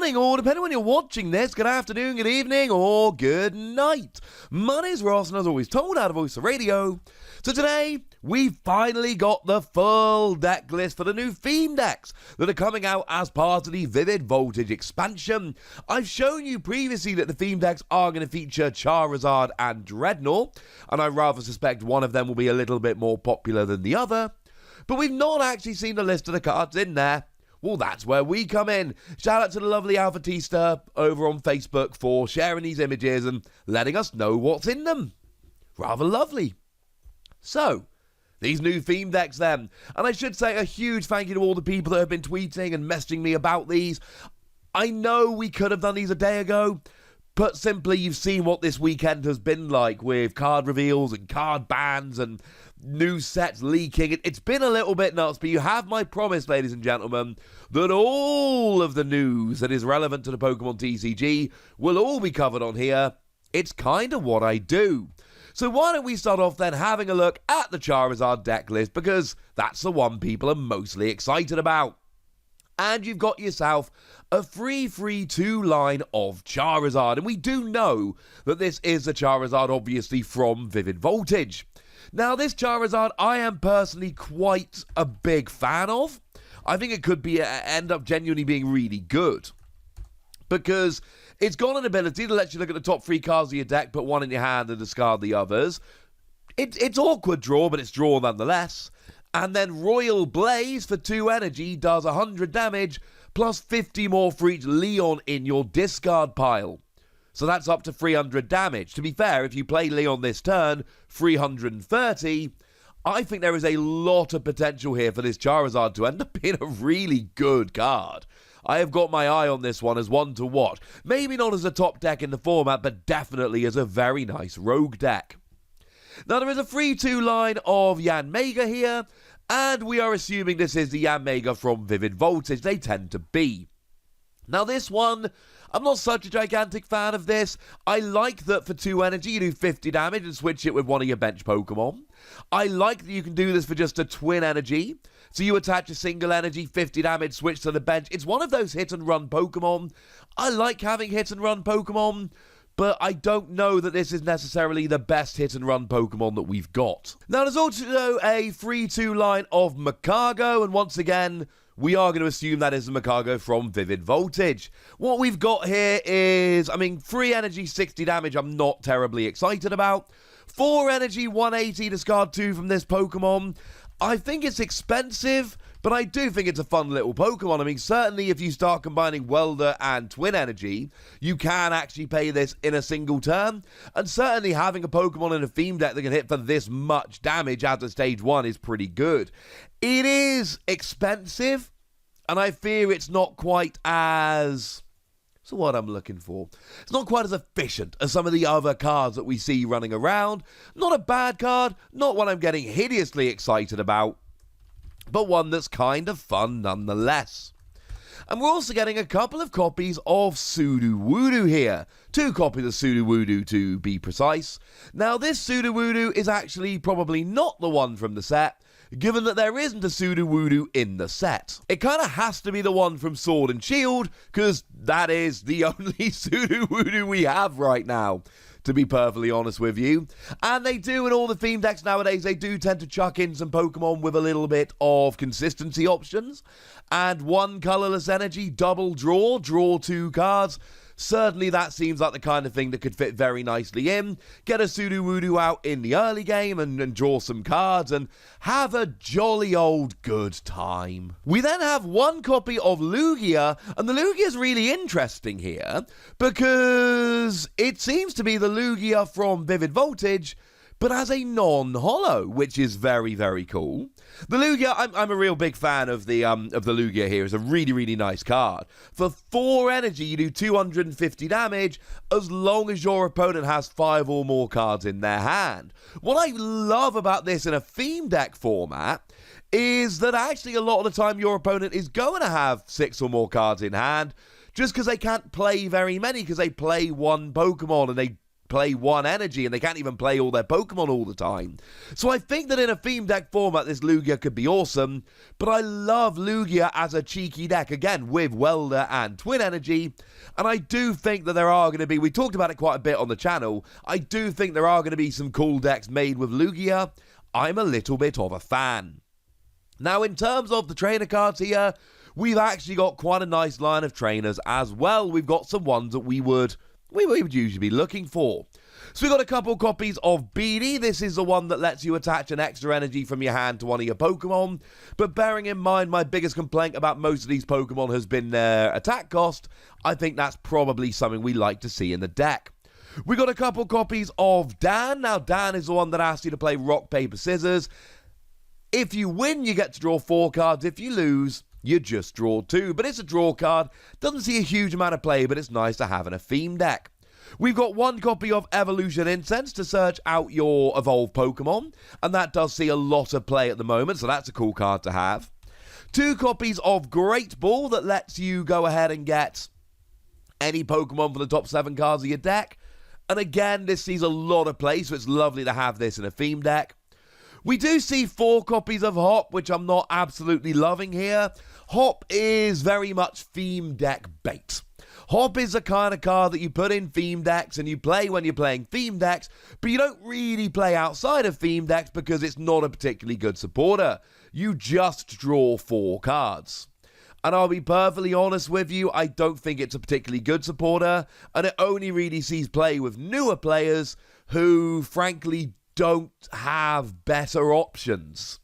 morning, or depending on when you're watching this, good afternoon, good evening, or good night. My name's Ross, and as always, told out of Voice of Radio. So today, we've finally got the full deck list for the new theme decks that are coming out as part of the Vivid Voltage expansion. I've shown you previously that the theme decks are going to feature Charizard and Drednaw, and I rather suspect one of them will be a little bit more popular than the other. But we've not actually seen the list of the cards in there. Well, that's where we come in. Shout out to the lovely Alphatista over on Facebook for sharing these images and letting us know what's in them. Rather lovely. So, these new theme decks then. And I should say a huge thank you to all the people that have been tweeting and messaging me about these. I know we could have done these a day ago. Put simply, you've seen what this weekend has been like with card reveals and card bans and new sets leaking. It's been a little bit nuts, but you have my promise, ladies and gentlemen, that all of the news that is relevant to the Pokemon TCG will all be covered on here. It's kind of what I do. So why don't we start off then having a look at the Charizard deck list, because that's the one people are mostly excited about. And you've got yourself a free 2 line of Charizard. And we do know that this is the Charizard, obviously, from Vivid Voltage. Now, this Charizard, I am personally quite a big fan of. I think it could be end up genuinely being really good, because it's got an ability to let you look at the top 3 cards of your deck, put one in your hand and discard the others. It's awkward draw, but it's draw nonetheless. And then Royal Blaze for 2 energy does 100 damage, plus 50 more for each Leon in your discard pile. So that's up to 300 damage. To be fair, if you play Leon this turn, 330, I think there is a lot of potential here for this Charizard to end up being a really good card. I have got my eye on this one as one to watch. Maybe not as a top deck in the format, but definitely as a very nice rogue deck. Now, there is a free 2 line of Yanmega here, and we are assuming this is the Yanmega from Vivid Voltage. They tend to be. Now, this one, I'm not such a gigantic fan of this. I like that for 2 energy, you do 50 damage and switch it with one of your bench Pokemon. I like that you can do this for just a twin energy. So you attach a single energy, 50 damage, switch to the bench. It's one of those hit and run Pokemon. I like having hit and run Pokemon, but I don't know that this is necessarily the best hit and run Pokemon that we've got. Now, there's also a free 2 line of Makago, and once again, we are going to assume that is the Makago from Vivid Voltage. What we've got here is, 3 energy, 60 damage, I'm not terribly excited about. 4 energy, 180, discard 2 from this Pokemon. I think it's expensive, but I do think it's a fun little Pokemon. Certainly if you start combining Welder and Twin Energy, you can actually pay this in a single turn. And certainly having a Pokemon in a theme deck that can hit for this much damage as a stage 1 is pretty good. It is expensive, and I fear it's not quite as... So what I'm looking for. It's not quite as efficient as some of the other cards that we see running around. Not a bad card, not one I'm getting hideously excited about, but one that's kind of fun nonetheless. And we're also getting a couple of copies of Sudowoodo here. 2 copies of Sudowoodo to be precise. Now, this Sudowoodo is actually probably not the one from the set, given that there isn't a Sudowoodo in the set. It kind of has to be the one from Sword and Shield, because that is the only Sudowoodo we have right now, to be perfectly honest with you. And they do, in all the theme decks nowadays, they do tend to chuck in some Pokemon with a little bit of consistency options. And 1 colorless energy, double draw 2 cards. Certainly that seems like the kind of thing that could fit very nicely in. Get a Sudowoodo out in the early game and draw some cards and have a jolly old good time. We then have 1 copy of Lugia, and the Lugia is really interesting here because it seems to be the Lugia from Vivid Voltage, but as a non-holo, which is very, very cool. The Lugia, I'm a real big fan of the Lugia here. It's a really, really nice card. For 4 energy, you do 250 damage as long as your opponent has 5 or more cards in their hand. What I love about this in a theme deck format is that actually a lot of the time your opponent is going to have 6 or more cards in hand, just because they can't play very many, because they play 1 Pokemon and they play one energy and they can't even play all their Pokemon all the time. So I think that in a theme deck format, this Lugia could be awesome, but I love Lugia as a cheeky deck, again, with Welder and Twin Energy, and I do think that there are going to be, we talked about it quite a bit on the channel, I do think there are going to be some cool decks made with Lugia. I'm a little bit of a fan. Now, in terms of the trainer cards here, we've actually got quite a nice line of trainers as well. We've got some ones that we would usually be looking for. So we've got a couple copies of Beanie. This is the one that lets you attach an extra energy from your hand to one of your Pokemon. But bearing in mind my biggest complaint about most of these Pokemon has been their attack cost, I think that's probably something we like to see in the deck. We got a couple copies of Dan. Now, Dan is the one that asks you to play rock, paper, scissors. If you win, you get to draw 4 cards. If you lose, you just draw 2. But it's a draw card. Doesn't see a huge amount of play, but it's nice to have in a theme deck. We've got 1 copy of Evolution Incense to search out your evolved Pokemon. And that does see a lot of play at the moment, so that's a cool card to have. 2 copies of Great Ball that lets you go ahead and get any Pokemon for the top 7 cards of your deck. And again, this sees a lot of play, so it's lovely to have this in a theme deck. We do see 4 copies of Hop, which I'm not absolutely loving here. Hop is very much theme deck bait. Hop is the kind of card that you put in theme decks and you play when you're playing theme decks, but you don't really play outside of theme decks because it's not a particularly good supporter. You just draw 4 cards. And I'll be perfectly honest with you, I don't think it's a particularly good supporter, and it only really sees play with newer players who, frankly, don't have better options,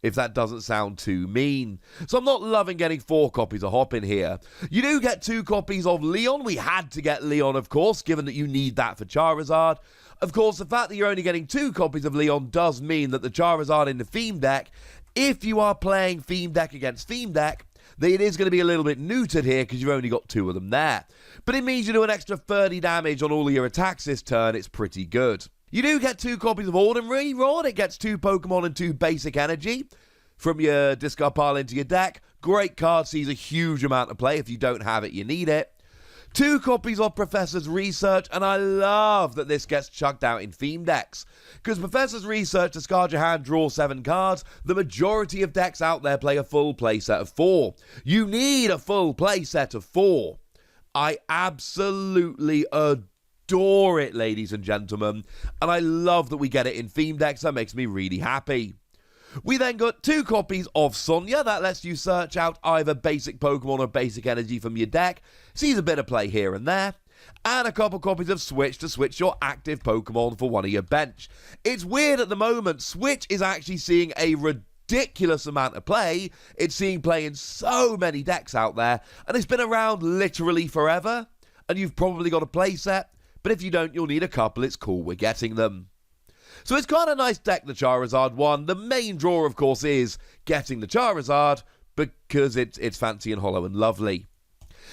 if that doesn't sound too mean. So I'm not loving getting 4 copies of Hop in here. You do get 2 copies of Leon. We had to get Leon, of course, given that you need that for Charizard. Of course, the fact that you're only getting 2 copies of Leon does mean that the Charizard in the theme deck, if you are playing theme deck against theme deck, it is going to be a little bit neutered here because you've only got 2 of them there. But it means you do an extra 30 damage on all of your attacks this turn. It's pretty good. You do get 2 copies of Ordinary Rod. It gets 2 Pokemon and 2 basic energy from your discard pile into your deck. Great card, sees a huge amount of play. If you don't have it, you need it. 2 copies of Professor's Research, and I love that this gets chucked out in theme decks. Because Professor's Research, discard your hand, draw 7 cards. The majority of decks out there play a full play set of 4. You need a full play set of 4. I absolutely adore it, ladies and gentlemen. And I love that we get it in theme decks. That makes me really happy. We then got 2 copies of Sonia. That lets you search out either basic Pokemon or basic energy from your deck. Sees a bit of play here and there. And a couple copies of Switch to switch your active Pokemon for one of your bench. It's weird at the moment. Switch is actually seeing a ridiculous amount of play. It's seeing play in so many decks out there. And it's been around literally forever. And you've probably got a play set. But if you don't, you'll need a couple. It's cool, we're getting them. So it's quite a nice deck, the Charizard one. The main draw, of course, is getting the Charizard because it's fancy and hollow and lovely.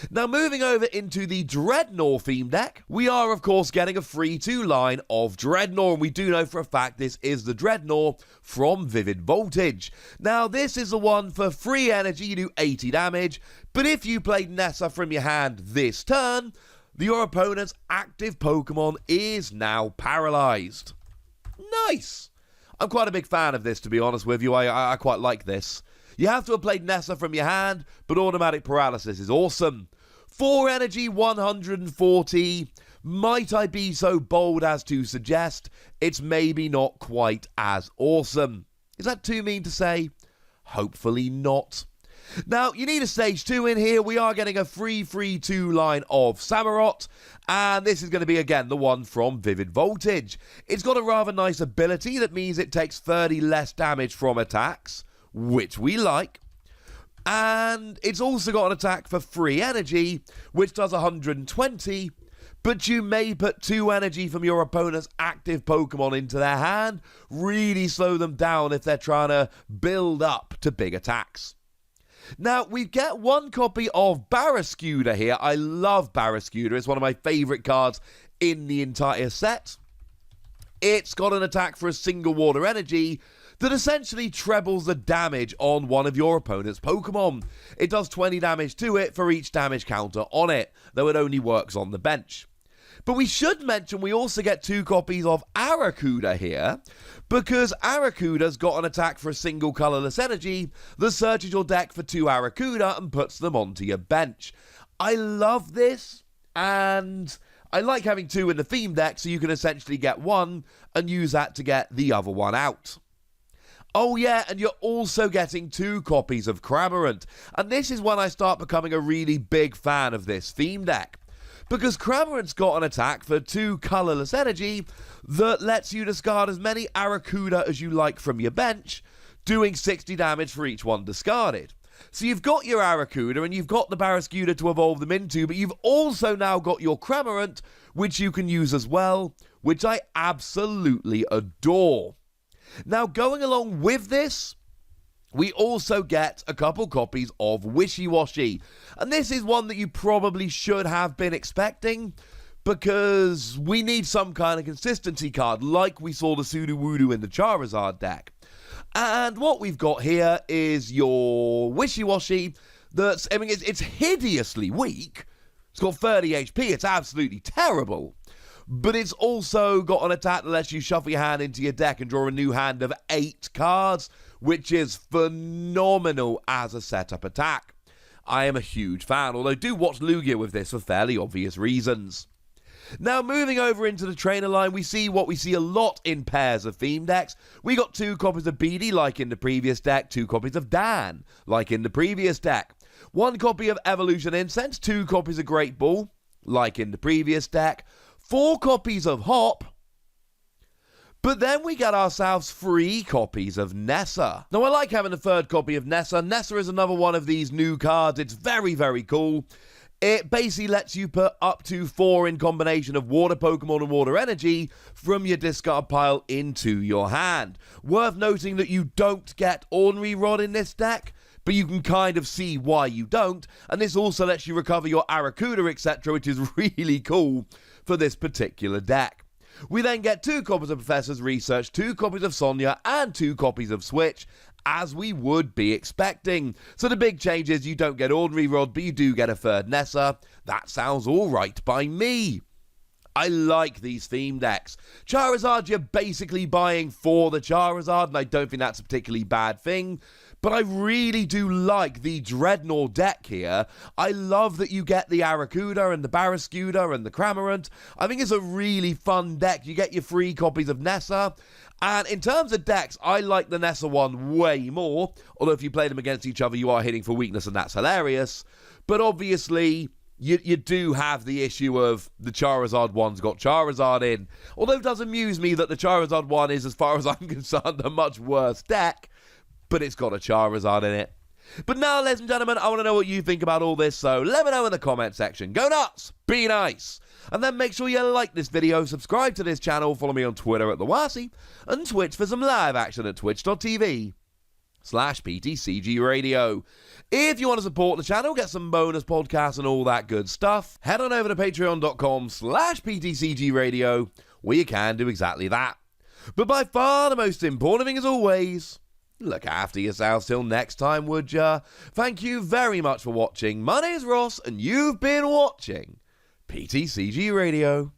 Now, moving over into the Dreadnaw theme deck, we are, of course, getting a free 2 line of Dreadnaw, and we do know for a fact this is the Dreadnaw from Vivid Voltage. Now, this is the one for free energy. You do 80 damage, but if you played Nessa from your hand this turn, your opponent's active Pokemon is now paralyzed. Nice! I'm quite a big fan of this, to be honest with you. I quite like this. You have to have played Nessa from your hand, but automatic paralysis is awesome. 4 energy, 140. Might I be so bold as to suggest it's maybe not quite as awesome? Is that too mean to say? Hopefully not. Now, you need a stage 2 in here. We are getting a free 2 line of Samurott, and this is going to be, again, the one from Vivid Voltage. It's got a rather nice ability that means it takes 30 less damage from attacks, which we like. And it's also got an attack for free energy, which does 120, but you may put 2 energy from your opponent's active Pokemon into their hand, really slow them down if they're trying to build up to big attacks. Now, we get 1 copy of Barrascuda here. I love Barrascuda. It's one of my favourite cards in the entire set. It's got an attack for a single water energy that essentially trebles the damage on one of your opponent's Pokemon. It does 20 damage to it for each damage counter on it, though it only works on the bench. But we should mention we also get 2 copies of Arrokuda here, because Arrokuda's got an attack for a single colourless energy that searches your deck for 2 Arrokuda and puts them onto your bench. I love this, and I like having 2 in the theme deck so you can essentially get 1 and use that to get the other one out. Oh yeah, and you're also getting 2 copies of Cramorant, and this is when I start becoming a really big fan of this theme deck. Because Cramorant's got an attack for 2 colourless energy that lets you discard as many Arrokuda as you like from your bench, doing 60 damage for each one discarded. So you've got your Arrokuda and you've got the Barraskewda to evolve them into, but you've also now got your Cramorant, which you can use as well, which I absolutely adore. Now, going along with this, we also get a couple copies of Wishy-Washy, and this is one that you probably should have been expecting, because we need some kind of consistency card, like we saw the Sudowoodo in the Charizard deck. And what we've got here is your Wishy-Washy that's, I mean, it's hideously weak. It's got 30 HP, it's absolutely terrible. But it's also got an attack that lets you shuffle your hand into your deck and draw a new hand of 8 cards, which is phenomenal as a setup attack. I am a huge fan, although do watch Lugia with this for fairly obvious reasons. Now, moving over into the trainer line, we see what we see a lot in pairs of theme decks. We got 2 copies of Beedee, like in the previous deck, 2 copies of Dan, like in the previous deck, 1 copy of Evolution Incense, 2 copies of Great Ball, like in the previous deck, 4 copies of Hop, but then we get ourselves 3 copies of Nessa. Now, I like having a 3rd copy of Nessa. Nessa is another one of these new cards. It's very, very cool. It basically lets you put up to 4 in combination of Water Pokemon and Water Energy from your discard pile into your hand. Worth noting that you don't get Ordinary Rod in this deck, but you can kind of see why you don't, and this also lets you recover your Arrokuda, etc., which is really cool for this particular deck. We then get 2 copies of Professor's Research, 2 copies of Sonia, and 2 copies of Switch, as we would be expecting. So the big change is you don't get Ordinary Rod, but you do get a 3rd Nessa. That sounds alright by me. I like these theme decks. Charizard, you're basically buying for the Charizard, and I don't think that's a particularly bad thing. But I really do like the Drednaw deck here. I love that you get the Arrokuda and the Barraskewda and the Cramorant. I think it's a really fun deck. You get your 3 copies of Nessa. And in terms of decks, I like the Nessa one way more. Although if you play them against each other, you are hitting for weakness, and that's hilarious. But obviously, you do have the issue of the Charizard one's got Charizard in. Although it does amuse me that the Charizard one is, as far as I'm concerned, a much worse deck. But it's got a Charizard in it. But now, ladies and gentlemen, I want to know what you think about all this, so let me know in the comment section. Go nuts! Be nice! And then make sure you like this video, subscribe to this channel, follow me on Twitter at TheWasi, and Twitch for some live action at twitch.tv/PTCGRadio. If you want to support the channel, get some bonus podcasts and all that good stuff, head on over to patreon.com/PTCGRadio, where you can do exactly that. But by far the most important thing, as always, look after yourselves till next time, would ya? Thank you very much for watching. My name is Ross, and you've been watching PTCG Radio.